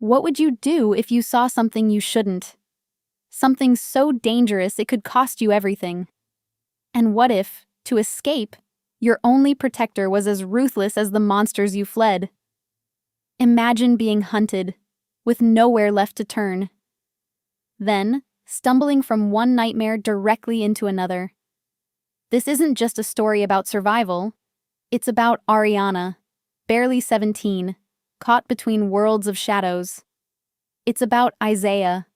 What would you do if you saw something you shouldn't? Something so dangerous it could cost you everything. And what if, to escape, your only protector was as ruthless as the monsters you fled? Imagine being hunted, with nowhere left to turn. Then, stumbling from one nightmare directly into another. This isn't just a story about survival. It's about Ariana, barely 17, caught between worlds of shadows. It's about Isaiah,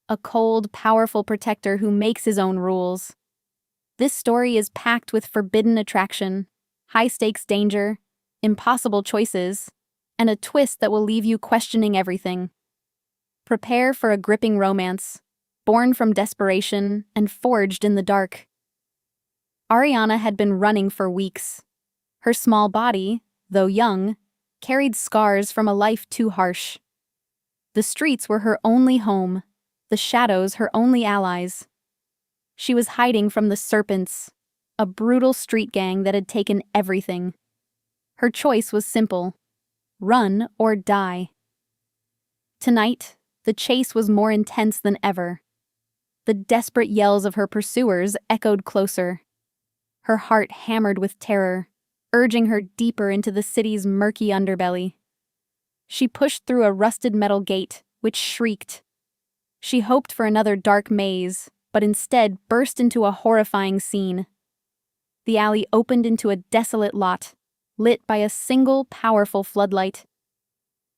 a cold, powerful protector who makes his own rules. This story is packed with forbidden attraction, high-stakes danger, impossible choices, and a twist that will leave you questioning everything. Prepare for a gripping romance, born from desperation and forged in the dark. Ariana had been running for weeks. Her small body, though young, carried scars from a life too harsh. The streets were her only home, the shadows her only allies. She was hiding from the Serpents, a brutal street gang that had taken everything. Her choice was simple: run or die. Tonight, the chase was more intense than ever. The desperate yells of her pursuers echoed closer. Her heart hammered with terror, urging her deeper into the city's murky underbelly. She pushed through a rusted metal gate, which shrieked. She hoped for another dark maze, but instead burst into a horrifying scene. The alley opened into a desolate lot, lit by a single powerful floodlight.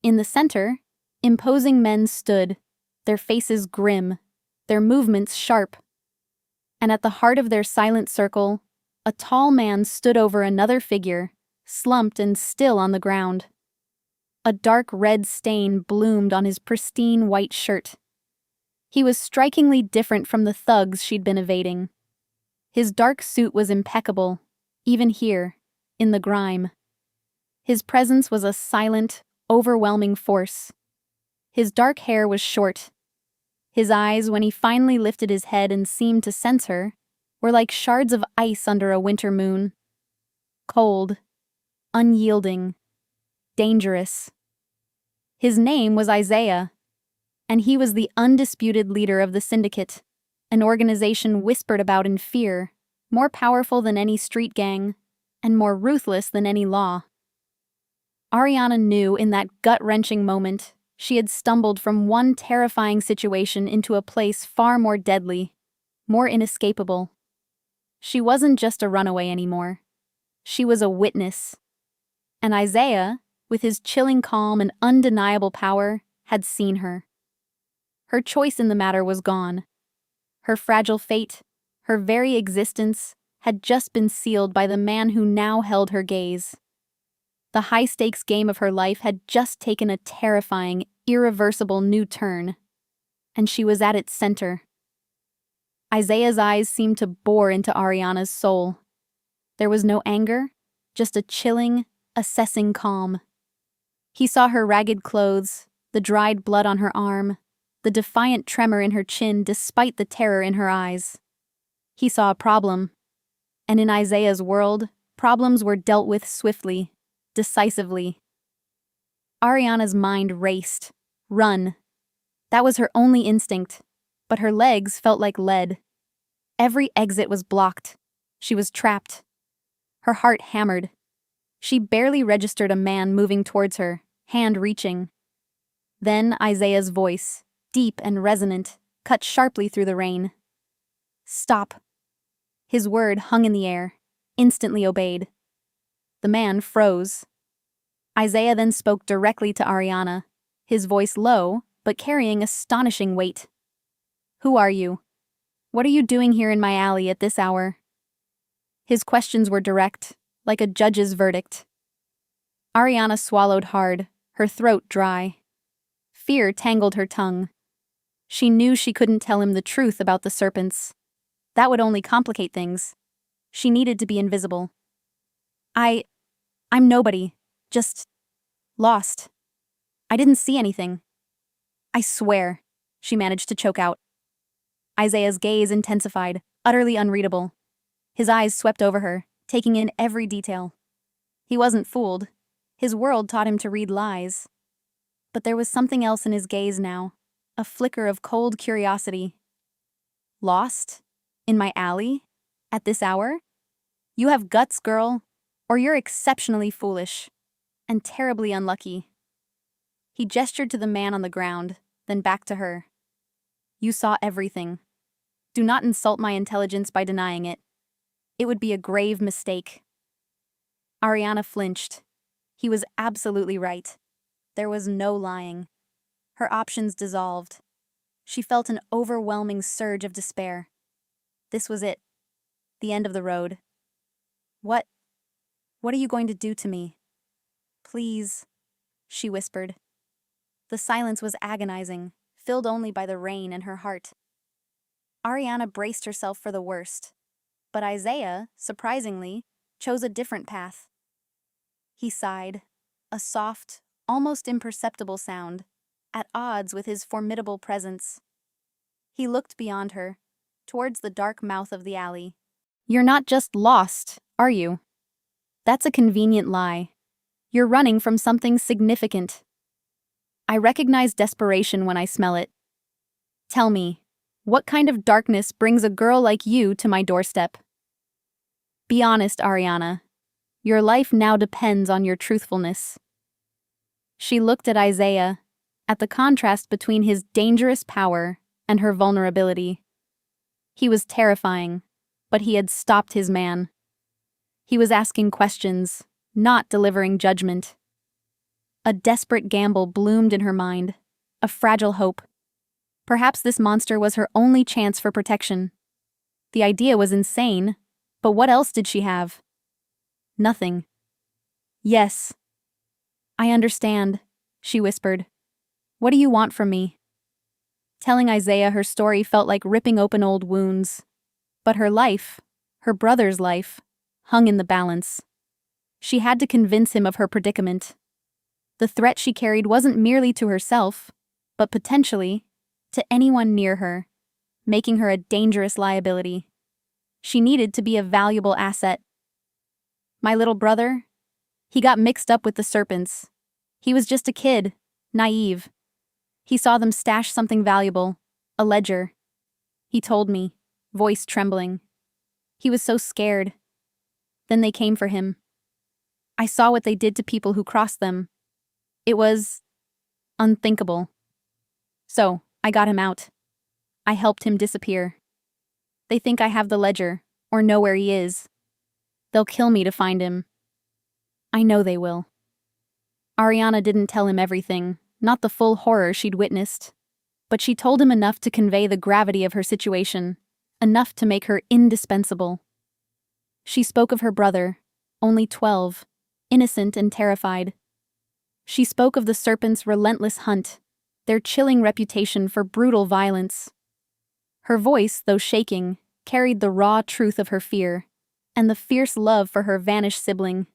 In the center, imposing men stood, their faces grim, their movements sharp. And at the heart of their silent circle, a tall man stood over another figure, slumped and still on the ground. A dark red stain bloomed on his pristine white shirt. He was strikingly different from the thugs she'd been evading. His dark suit was impeccable, even here, in the grime. His presence was a silent, overwhelming force. His dark hair was short. His eyes, when he finally lifted his head and seemed to sense her, were like shards of ice under a winter moon. Cold, unyielding, dangerous. His name was Isaiah, and he was the undisputed leader of the Syndicate, an organization whispered about in fear, more powerful than any street gang, and more ruthless than any law. Ariana knew in that gut-wrenching moment she had stumbled from one terrifying situation into a place far more deadly, more inescapable. She wasn't just a runaway anymore. She was a witness. And Isaiah, with his chilling calm and undeniable power, had seen her. Her choice in the matter was gone. Her fragile fate, her very existence, had just been sealed by the man who now held her gaze. The high-stakes game of her life had just taken a terrifying, irreversible new turn, and she was at its center. Isaiah's eyes seemed to bore into Ariana's soul. There was no anger, just a chilling, assessing calm. He saw her ragged clothes, the dried blood on her arm, the defiant tremor in her chin despite the terror in her eyes. He saw a problem. And in Isaiah's world, problems were dealt with swiftly, decisively. Ariana's mind raced. Run. That was her only instinct, but her legs felt like lead. Every exit was blocked. She was trapped. Her heart hammered. She barely registered a man moving towards her, hand reaching. Then Isaiah's voice, deep and resonant, cut sharply through the rain. Stop. His word hung in the air, instantly obeyed. The man froze. Isaiah then spoke directly to Ariana, his voice low, but carrying astonishing weight. Who are you? What are you doing here in my alley at this hour? His questions were direct, like a judge's verdict. Ariana swallowed hard, her throat dry. Fear tangled her tongue. She knew she couldn't tell him the truth about the Serpents. That would only complicate things. She needed to be invisible. I'm nobody. Just lost. I didn't see anything. I swear, she managed to choke out. Isaiah's gaze intensified, utterly unreadable. His eyes swept over her, taking in every detail. He wasn't fooled. His world taught him to read lies. But there was something else in his gaze now, a flicker of cold curiosity. Lost? In my alley? At this hour? You have guts, girl, or you're exceptionally foolish. And terribly unlucky. He gestured to the man on the ground, then back to her. You saw everything. Do not insult my intelligence by denying it. It would be a grave mistake. Ariana flinched. He was absolutely right. There was no lying. Her options dissolved. She felt an overwhelming surge of despair. This was it. The end of the road. What are you going to do to me? Please, she whispered. The silence was agonizing, filled only by the rain in her heart. Ariana braced herself for the worst, but Isaiah, surprisingly, chose a different path. He sighed, a soft, almost imperceptible sound, at odds with his formidable presence. He looked beyond her, towards the dark mouth of the alley. You're not just lost, are you? That's a convenient lie. You're running from something significant. I recognize desperation when I smell it. Tell me, what kind of darkness brings a girl like you to my doorstep? Be honest, Ariana. Your life now depends on your truthfulness. She looked at Isaiah, at the contrast between his dangerous power and her vulnerability. He was terrifying, but he had stopped his man. He was asking questions, not delivering judgment. A desperate gamble bloomed in her mind, a fragile hope. Perhaps this monster was her only chance for protection. The idea was insane, but what else did she have? Nothing. Yes. I understand, she whispered. What do you want from me? Telling Isaiah her story felt like ripping open old wounds. But her life, her brother's life, hung in the balance. She had to convince him of her predicament. The threat she carried wasn't merely to herself, but potentially to anyone near her, making her a dangerous liability. She needed to be a valuable asset. My little brother? He got mixed up with the serpents. He was just a kid, naive. He saw them stash something valuable, a ledger. He told me, voice trembling. He was so scared. Then they came for him. I saw what they did to people who crossed them. It was unthinkable. So, I got him out. I helped him disappear. They think I have the ledger, or know where he is. They'll kill me to find him. I know they will. Ariana didn't tell him everything, not the full horror she'd witnessed. But she told him enough to convey the gravity of her situation, enough to make her indispensable. She spoke of her brother, only 12, innocent and terrified. She spoke of the serpents' relentless hunt, their chilling reputation for brutal violence. Her voice, though shaking, carried the raw truth of her fear, and the fierce love for her vanished sibling.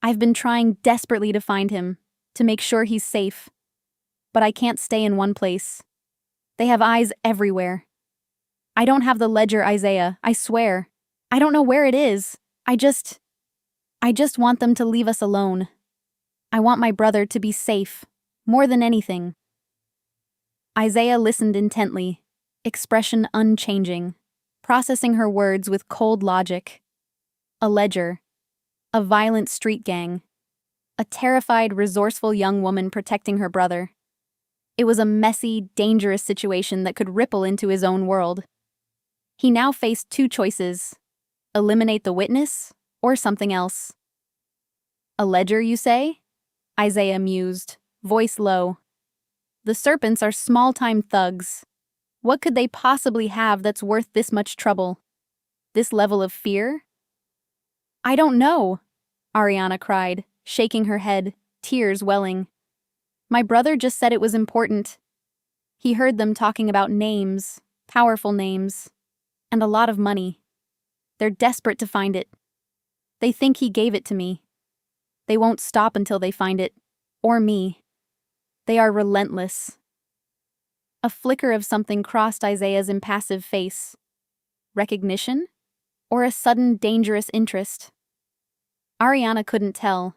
I've been trying desperately to find him, to make sure he's safe. But I can't stay in one place. They have eyes everywhere. I don't have the ledger, Isaiah, I swear. I don't know where it is. I just want them to leave us alone. I want my brother to be safe, more than anything. Isaiah listened intently, expression unchanging, processing her words with cold logic. A ledger, a violent street gang, a terrified, resourceful young woman protecting her brother. It was a messy, dangerous situation that could ripple into his own world. He now faced two choices: eliminate the witness, or something else. A ledger, you say? Isaiah mused, voice low. The serpents are small-time thugs. What could they possibly have that's worth this much trouble? This level of fear? I don't know, Ariana cried, shaking her head, tears welling. My brother just said it was important. He heard them talking about names, powerful names, and a lot of money. They're desperate to find it. They think he gave it to me. They won't stop until they find it, or me. They are relentless. A flicker of something crossed Isaiah's impassive face. Recognition? Or a sudden dangerous interest? Ariana couldn't tell,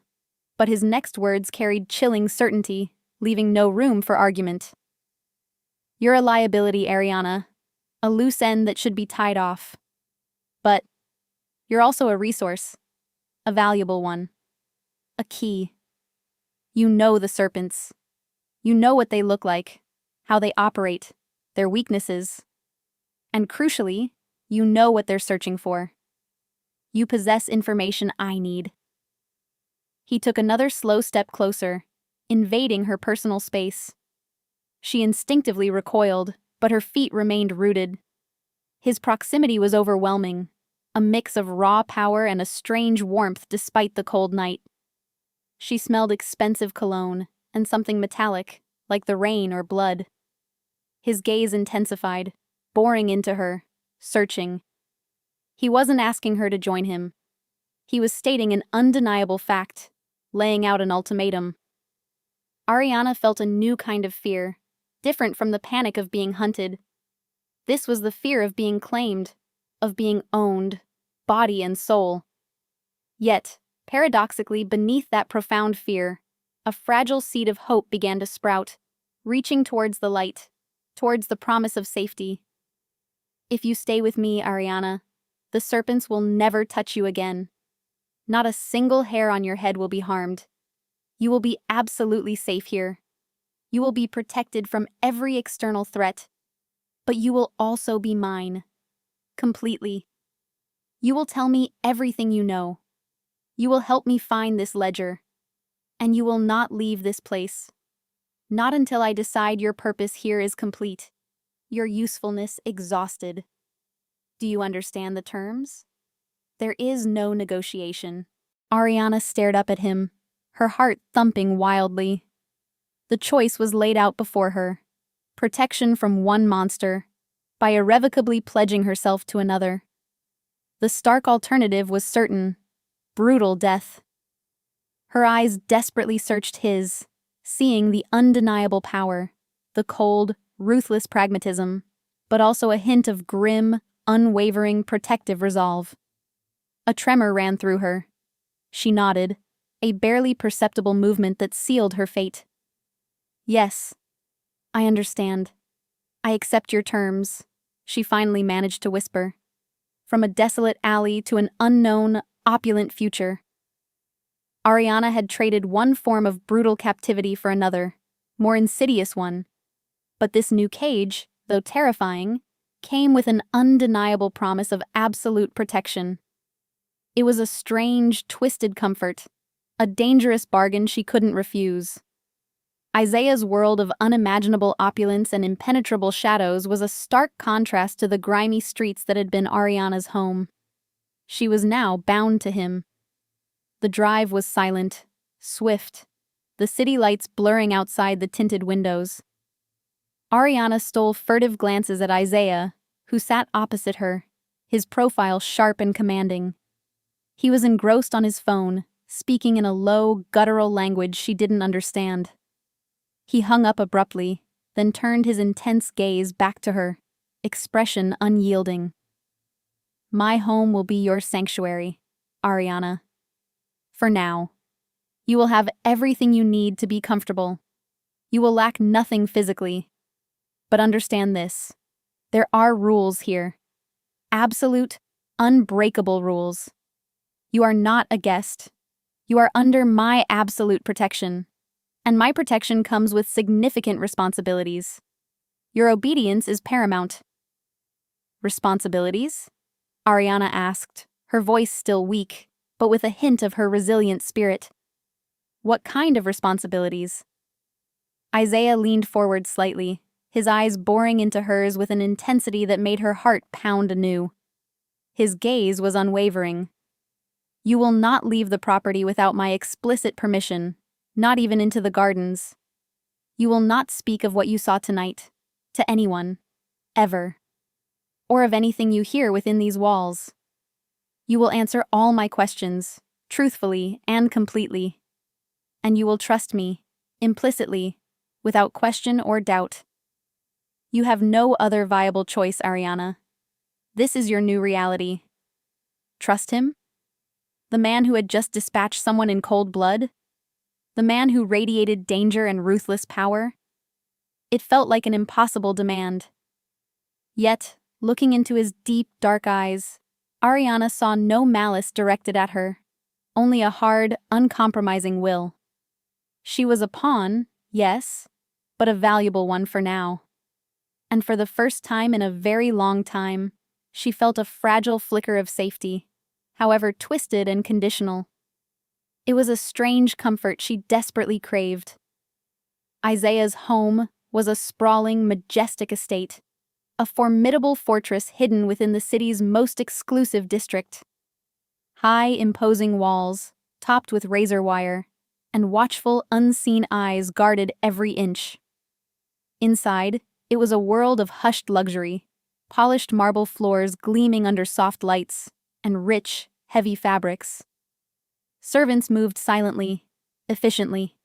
but his next words carried chilling certainty, leaving no room for argument. You're a liability, Ariana, a loose end that should be tied off. But you're also a resource, a valuable one, a key. You know the serpents. You know what they look like, how they operate, their weaknesses. And crucially, you know what they're searching for. You possess information I need. He took another slow step closer, invading her personal space. She instinctively recoiled, but her feet remained rooted. His proximity was overwhelming, a mix of raw power and a strange warmth despite the cold night. She smelled expensive cologne and something metallic, like the rain or blood. His gaze intensified, boring into her, searching. He wasn't asking her to join him. He was stating an undeniable fact, laying out an ultimatum. Ariana felt a new kind of fear, different from the panic of being hunted. This was the fear of being claimed, of being owned, body and soul. Yet, paradoxically, beneath that profound fear, a fragile seed of hope began to sprout, reaching towards the light, towards the promise of safety. If you stay with me, Ariana, the serpents will never touch you again. Not a single hair on your head will be harmed. You will be absolutely safe here. You will be protected from every external threat. But you will also be mine. Completely. You will tell me everything you know. You will help me find this ledger. And you will not leave this place. Not until I decide your purpose here is complete. Your usefulness exhausted. Do you understand the terms? There is no negotiation. Ariana stared up at him, her heart thumping wildly. The choice was laid out before her. Protection from one monster, by irrevocably pledging herself to another. The stark alternative was certain, brutal death. Her eyes desperately searched his, seeing the undeniable power, the cold, ruthless pragmatism, but also a hint of grim, unwavering, protective resolve. A tremor ran through her. She nodded, a barely perceptible movement that sealed her fate. Yes, I understand. I accept your terms, she finally managed to whisper. From a desolate alley to an unknown, opulent future. Ariana had traded one form of brutal captivity for another, more insidious one. But this new cage, though terrifying, came with an undeniable promise of absolute protection. It was a strange, twisted comfort, a dangerous bargain she couldn't refuse. Isaiah's world of unimaginable opulence and impenetrable shadows was a stark contrast to the grimy streets that had been Ariana's home. She was now bound to him. The drive was silent, swift, the city lights blurring outside the tinted windows. Ariana stole furtive glances at Isaiah, who sat opposite her, his profile sharp and commanding. He was engrossed on his phone, speaking in a low, guttural language she didn't understand. He hung up abruptly, then turned his intense gaze back to her, expression unyielding. My home will be your sanctuary, Ariana. For now. You will have everything you need to be comfortable. You will lack nothing physically. But understand this. There are rules here. Absolute, unbreakable rules. You are not a guest. You are under my absolute protection. And my protection comes with significant responsibilities. Your obedience is paramount. Responsibilities? Ariana asked, her voice still weak, but with a hint of her resilient spirit. What kind of responsibilities? Isaiah leaned forward slightly, his eyes boring into hers with an intensity that made her heart pound anew. His gaze was unwavering. You will not leave the property without my explicit permission, not even into the gardens. You will not speak of what you saw tonight, to anyone, ever, or of anything you hear within these walls. You will answer all my questions, truthfully and completely. And you will trust me, implicitly, without question or doubt. You have no other viable choice, Ariana. This is your new reality. Trust him? The man who had just dispatched someone in cold blood? the man who radiated danger and ruthless power? It felt like an impossible demand. Yet, looking into his deep, dark eyes, Ariana saw no malice directed at her, only a hard, uncompromising will. She was a pawn, yes, but a valuable one for now. And for the first time in a very long time, she felt a fragile flicker of safety, however twisted and conditional. It was a strange comfort she desperately craved. Isaiah's home was a sprawling, majestic estate, a formidable fortress hidden within the city's most exclusive district. High, imposing walls, topped with razor wire, and watchful, unseen eyes guarded every inch. Inside, it was a world of hushed luxury, polished marble floors gleaming under soft lights, and rich, heavy fabrics. Servants moved silently, efficiently.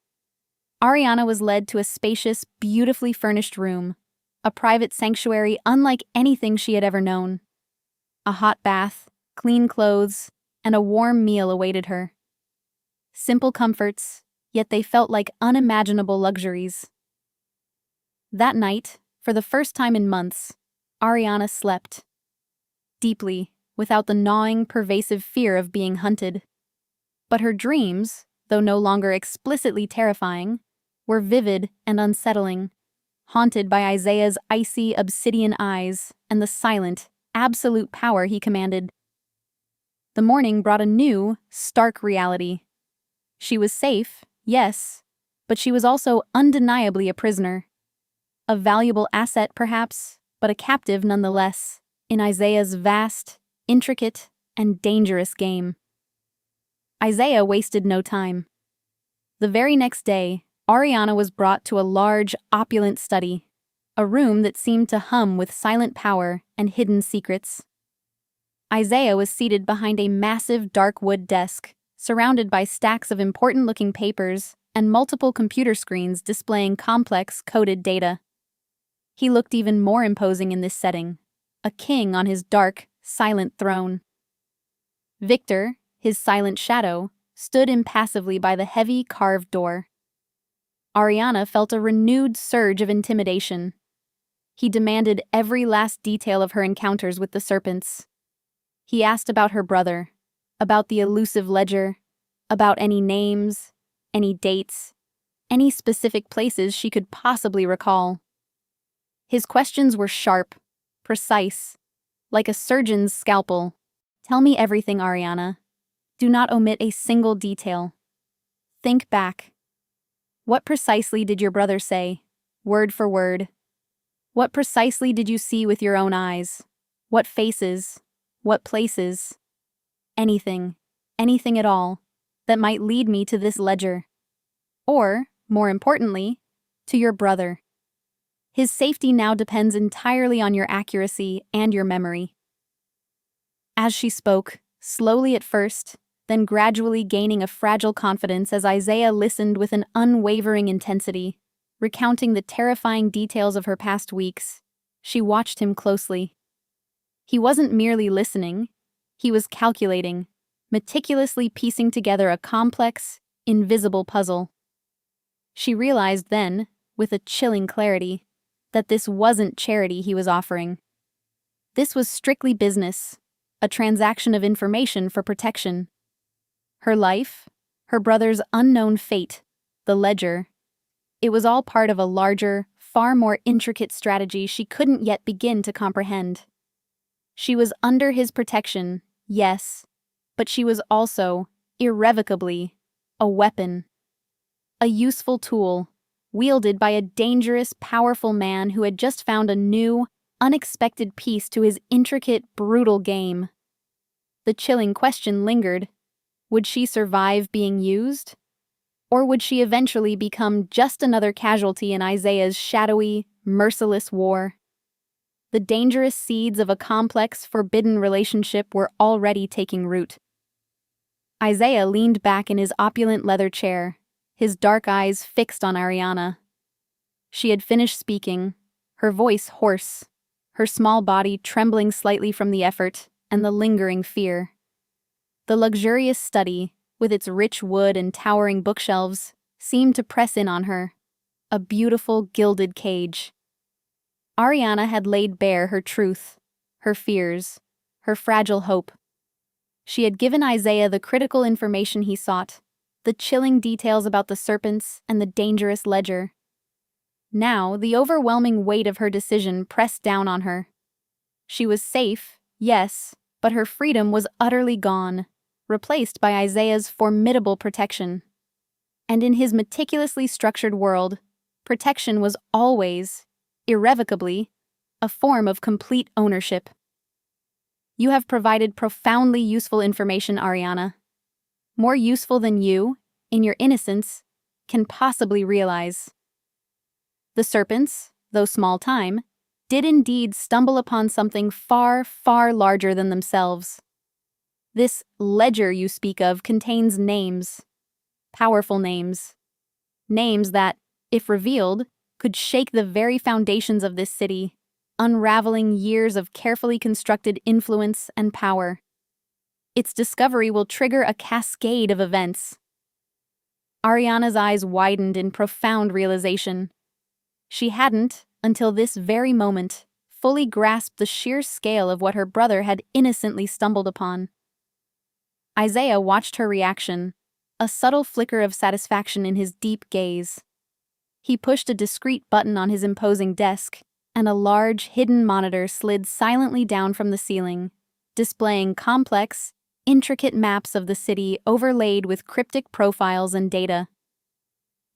Ariana was led to a spacious, beautifully furnished room, a private sanctuary unlike anything she had ever known. A hot bath, clean clothes, and a warm meal awaited her. Simple comforts, yet they felt like unimaginable luxuries. That night, for the first time in months, Ariana slept. Deeply, without the gnawing, pervasive fear of being hunted. But her dreams, though no longer explicitly terrifying, were vivid and unsettling, haunted by Isaiah's icy, obsidian eyes and the silent, absolute power he commanded. The morning brought a new, stark reality. She was safe, yes, but she was also undeniably a prisoner. A valuable asset, perhaps, but a captive nonetheless, in Isaiah's vast, intricate, and dangerous game. Isaiah wasted no time. The very next day, Ariana was brought to a large, opulent study, a room that seemed to hum with silent power and hidden secrets. Isaiah was seated behind a massive dark wood desk, surrounded by stacks of important-looking papers and multiple computer screens displaying complex, coded data. He looked even more imposing in this setting, a king on his dark, silent throne. Victor, his silent shadow, stood impassively by the heavy, carved door. Ariana felt a renewed surge of intimidation. He demanded every last detail of her encounters with the serpents. He asked about her brother, about the elusive ledger, about any names, any dates, any specific places she could possibly recall. His questions were sharp, precise, like a surgeon's scalpel. Tell me everything, Ariana. Do not omit a single detail. Think back. What precisely did your brother say, word for word? What precisely did you see with your own eyes? What faces? What places? Anything at all, that might lead me to this ledger. Or, more importantly, to your brother. His safety now depends entirely on your accuracy and your memory. As she spoke, slowly at first, then gradually gaining a fragile confidence as Isaiah listened with an unwavering intensity, recounting the terrifying details of her past weeks, she watched him closely. He wasn't merely listening, he was calculating, meticulously piecing together a complex, invisible puzzle. She realized then, with a chilling clarity, that this wasn't charity he was offering. This was strictly business, a transaction of information for protection. Her life, her brother's unknown fate, the ledger, it was all part of a larger, far more intricate strategy she couldn't yet begin to comprehend. She was under his protection, yes, but she was also, irrevocably, a weapon. A useful tool, wielded by a dangerous, powerful man who had just found a new, unexpected piece to his intricate, brutal game. The chilling question lingered. Would she survive being used? Or would she eventually become just another casualty in Isaiah's shadowy, merciless war? The dangerous seeds of a complex, forbidden relationship were already taking root. Isaiah leaned back in his opulent leather chair, his dark eyes fixed on Ariana. She had finished speaking, her voice hoarse, her small body trembling slightly from the effort and the lingering fear. The luxurious study, with its rich wood and towering bookshelves, seemed to press in on her, a beautiful gilded cage. Ariana had laid bare her truth, her fears, her fragile hope. She had given Isaiah the critical information he sought, the chilling details about the serpents and the dangerous ledger. Now, the overwhelming weight of her decision pressed down on her. She was safe, yes, but her freedom was utterly gone, replaced by Isaiah's formidable protection. And in his meticulously structured world, protection was always, irrevocably, a form of complete ownership. You have provided profoundly useful information, Ariana. More useful than you, in your innocence, can possibly realize. The serpents, though small time, did indeed stumble upon something far, far larger than themselves. This ledger you speak of contains names, powerful names. Names that, if revealed, could shake the very foundations of this city, unraveling years of carefully constructed influence and power. Its discovery will trigger a cascade of events. Ariana's eyes widened in profound realization. She hadn't, until this very moment, fully grasped the sheer scale of what her brother had innocently stumbled upon. Isaiah watched her reaction, a subtle flicker of satisfaction in his deep gaze. He pushed a discreet button on his imposing desk, and a large, hidden monitor slid silently down from the ceiling, displaying complex, intricate maps of the city overlaid with cryptic profiles and data.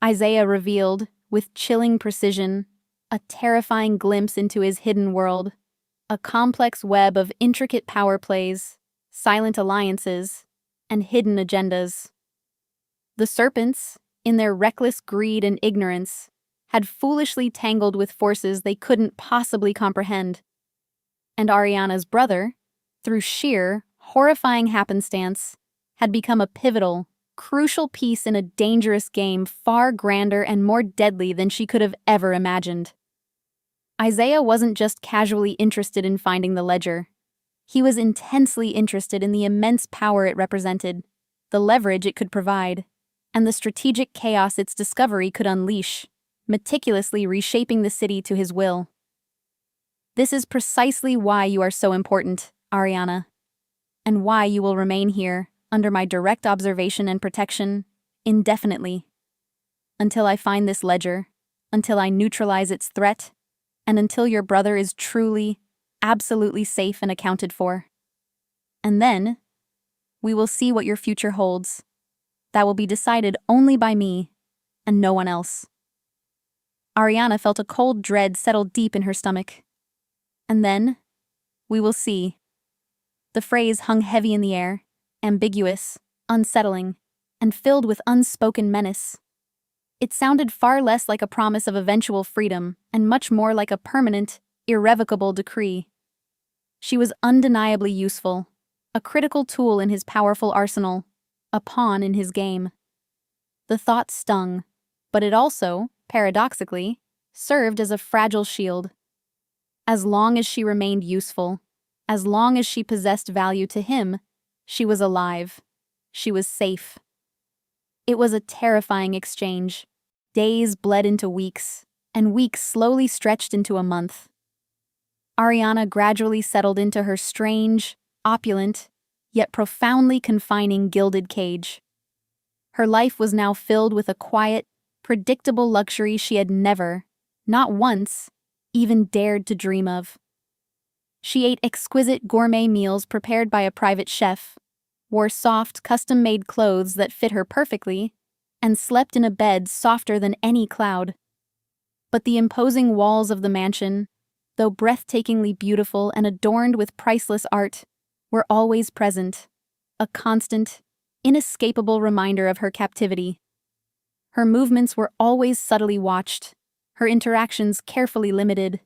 Isaiah revealed, with chilling precision, a terrifying glimpse into his hidden world, a complex web of intricate power plays, silent alliances, and hidden agendas. The serpents, in their reckless greed and ignorance, had foolishly tangled with forces they couldn't possibly comprehend. And Ariana's brother, through sheer, horrifying happenstance, had become a pivotal, crucial piece in a dangerous game far grander and more deadly than she could have ever imagined. Isaiah wasn't just casually interested in finding the ledger. He was intensely interested in the immense power it represented, the leverage it could provide, and the strategic chaos its discovery could unleash, meticulously reshaping the city to his will. This is precisely why you are so important, Ariana, and why you will remain here, under my direct observation and protection, indefinitely. Until I find this ledger, until I neutralize its threat, and until your brother is truly, absolutely safe and accounted for. And then, we will see what your future holds. That will be decided only by me, and no one else. Ariana felt a cold dread settle deep in her stomach. And then, we will see. The phrase hung heavy in the air, ambiguous, unsettling, and filled with unspoken menace. It sounded far less like a promise of eventual freedom and much more like a permanent, irrevocable decree. She was undeniably useful, a critical tool in his powerful arsenal, a pawn in his game. The thought stung, but it also, paradoxically, served as a fragile shield. As long as she remained useful, as long as she possessed value to him, she was alive. She was safe. It was a terrifying exchange. Days bled into weeks, and weeks slowly stretched into a month. Ariana gradually settled into her strange, opulent, yet profoundly confining gilded cage. Her life was now filled with a quiet, predictable luxury she had never, not once, even dared to dream of. She ate exquisite gourmet meals prepared by a private chef, wore soft, custom-made clothes that fit her perfectly, and slept in a bed softer than any cloud. But the imposing walls of the mansion, though breathtakingly beautiful and adorned with priceless art, were always present, a constant, inescapable reminder of her captivity. Her movements were always subtly watched, her interactions carefully limited.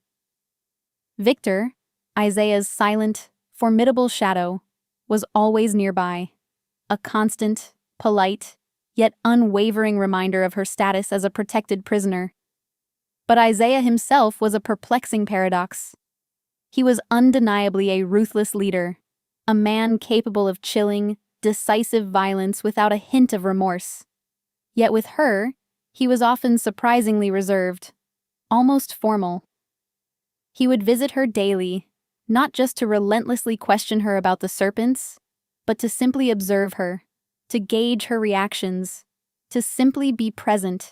Victor, Isaiah's silent, formidable shadow, was always nearby, a constant, polite, yet unwavering reminder of her status as a protected prisoner. But Isaiah himself was a perplexing paradox. He was undeniably a ruthless leader, a man capable of chilling, decisive violence without a hint of remorse. Yet with her, He was often surprisingly reserved, almost formal. He would visit her daily, not just to relentlessly question her about the serpents, but to simply observe her, to gauge her reactions, to simply be present.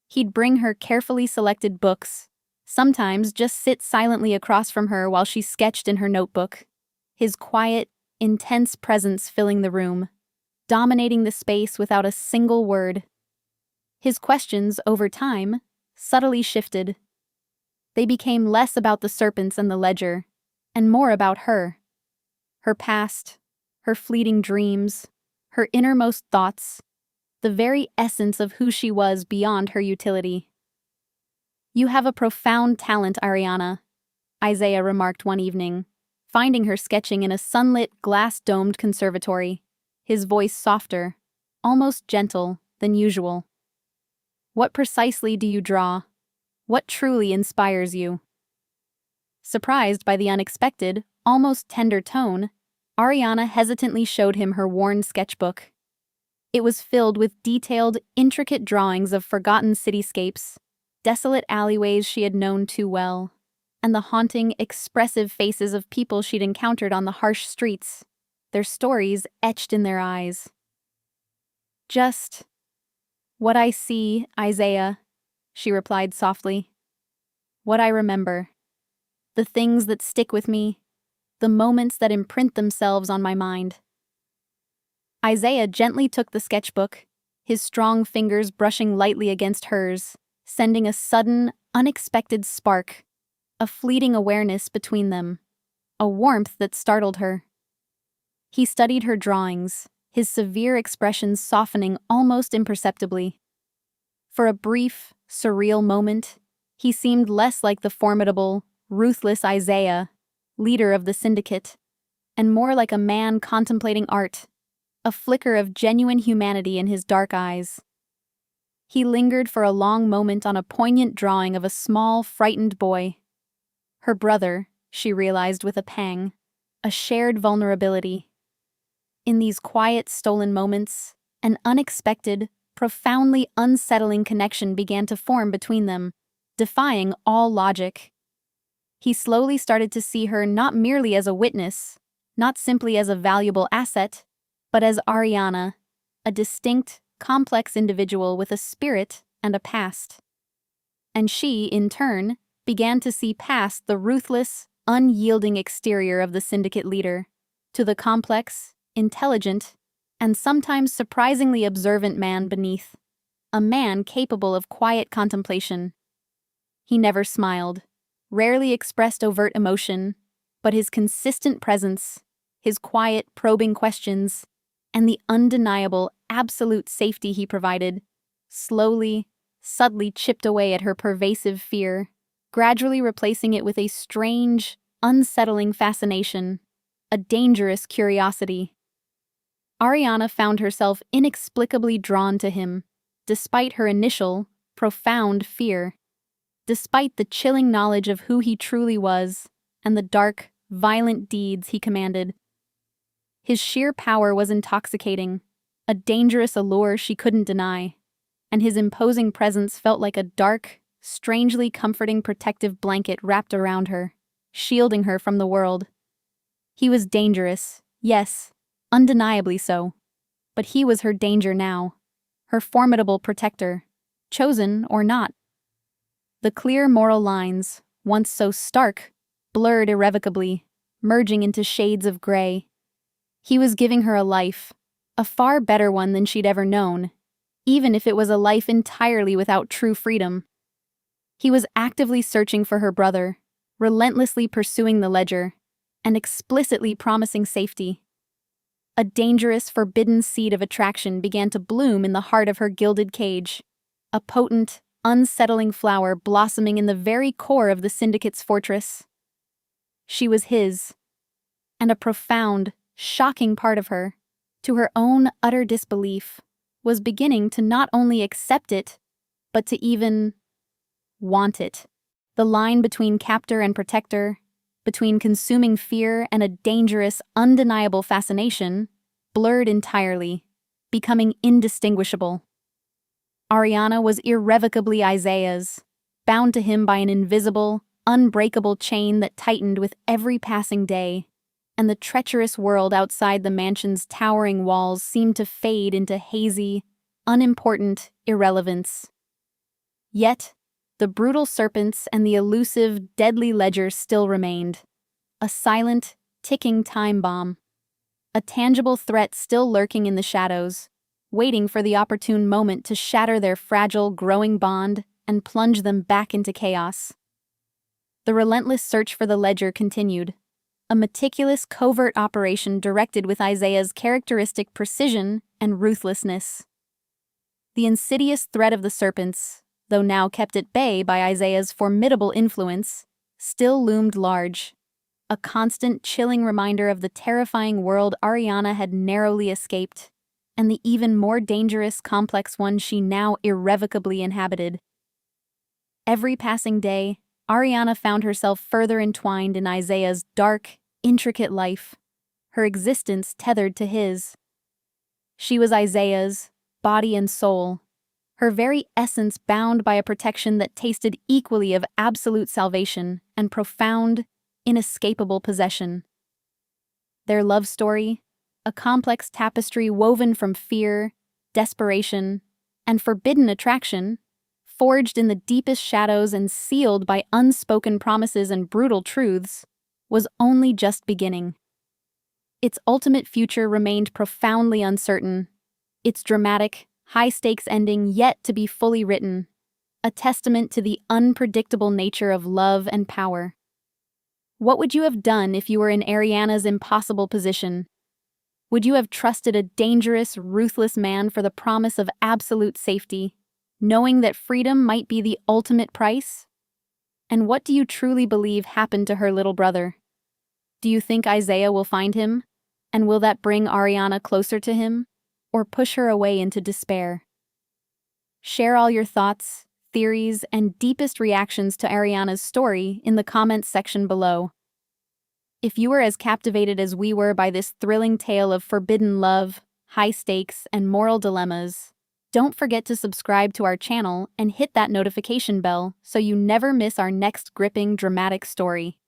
He'd bring her carefully selected books, sometimes just sit silently across from her while she sketched in her notebook, his quiet, intense presence filling the room, dominating the space without a single word. His questions, over time, subtly shifted. They became less about the serpents and the ledger, and more about her. Her past, her fleeting dreams, her innermost thoughts, the very essence of who she was beyond her utility. "You have a profound talent, Ariana," Isaiah remarked one evening, finding her sketching in a sunlit, glass-domed conservatory, his voice softer, almost gentle, than usual. "What precisely do you draw? What truly inspires you?" Surprised by the unexpected, almost tender tone, Ariana hesitantly showed him her worn sketchbook. It was filled with detailed, intricate drawings of forgotten cityscapes, desolate alleyways she had known too well, and the haunting, expressive faces of people she'd encountered on the harsh streets, their stories etched in their eyes. "Just what I see, Isaiah," she replied softly. "What I remember. The things that stick with me, the moments that imprint themselves on my mind." Isaiah gently took the sketchbook, his strong fingers brushing lightly against hers, sending a sudden, unexpected spark, a fleeting awareness between them, a warmth that startled her. He studied her drawings, his severe expressions softening almost imperceptibly. For a brief, surreal moment, he seemed less like the formidable, ruthless Isaiah, leader of the syndicate, and more like a man contemplating art, a flicker of genuine humanity in his dark eyes. He lingered for a long moment on a poignant drawing of a small, frightened boy. Her brother, she realized with a pang, a shared vulnerability. In these quiet, stolen moments, an unexpected, profoundly unsettling connection began to form between them, defying all logic. He slowly started to see her not merely as a witness, not simply as a valuable asset, but as Ariana, a distinct, complex individual with a spirit and a past. And she, in turn, began to see past the ruthless, unyielding exterior of the syndicate leader, to the complex, intelligent, and sometimes surprisingly observant man beneath, a man capable of quiet contemplation. He never smiled, rarely expressed overt emotion, but his consistent presence, his quiet, probing questions, and the undeniable, absolute safety he provided, slowly, subtly chipped away at her pervasive fear, gradually replacing it with a strange, unsettling fascination, a dangerous curiosity. Ariana found herself inexplicably drawn to him, despite her initial, profound fear, despite the chilling knowledge of who he truly was and the dark, violent deeds he commanded. His sheer power was intoxicating, a dangerous allure she couldn't deny, and his imposing presence felt like a dark, strangely comforting protective blanket wrapped around her, shielding her from the world. He was dangerous, yes, undeniably so, but he was her danger now, her formidable protector, chosen or not. The clear moral lines, once so stark, blurred irrevocably, merging into shades of gray. He was giving her a life, a far better one than she'd ever known, even if it was a life entirely without true freedom. He was actively searching for her brother, relentlessly pursuing the ledger, and explicitly promising safety. A dangerous, forbidden seed of attraction began to bloom in the heart of her gilded cage, a potent, unsettling flower blossoming in the very core of the syndicate's fortress. She was his, and a profound, shocking part of her, to her own utter disbelief, was beginning to not only accept it, but to even want it. The line between captor and protector, between consuming fear and a dangerous, undeniable fascination, blurred entirely, becoming indistinguishable. Ariana was irrevocably Isaiah's, bound to him by an invisible, unbreakable chain that tightened with every passing day, and the treacherous world outside the mansion's towering walls seemed to fade into hazy, unimportant irrelevance. Yet, the brutal serpents and the elusive, deadly ledger still remained, a silent, ticking time bomb, a tangible threat still lurking in the shadows, waiting for the opportune moment to shatter their fragile, growing bond and plunge them back into chaos. The relentless search for the ledger continued, a meticulous, covert operation directed with Isaiah's characteristic precision and ruthlessness. The insidious threat of the serpents, though now kept at bay by Isaiah's formidable influence, still loomed large, a constant, chilling reminder of the terrifying world Ariana had narrowly escaped, and the even more dangerous, complex one she now irrevocably inhabited. Every passing day, Ariana found herself further entwined in Isaiah's dark, intricate life, her existence tethered to his. She was Isaiah's, body and soul, her very essence bound by a protection that tasted equally of absolute salvation and profound, inescapable possession. Their love story, a complex tapestry woven from fear, desperation, and forbidden attraction, forged in the deepest shadows and sealed by unspoken promises and brutal truths, was only just beginning. Its ultimate future remained profoundly uncertain, its dramatic, high-stakes ending yet to be fully written, a testament to the unpredictable nature of love and power. What would you have done if you were in Ariana's impossible position? Would you have trusted a dangerous, ruthless man for the promise of absolute safety, knowing that freedom might be the ultimate price? And what do you truly believe happened to her little brother? Do you think Isaiah will find him? And will that bring Ariana closer to him, or push her away into despair? Share all your thoughts, theories, and deepest reactions to Ariana's story in the comments section below. If you were as captivated as we were by this thrilling tale of forbidden love, high stakes, and moral dilemmas, don't forget to subscribe to our channel and hit that notification bell so you never miss our next gripping, dramatic story.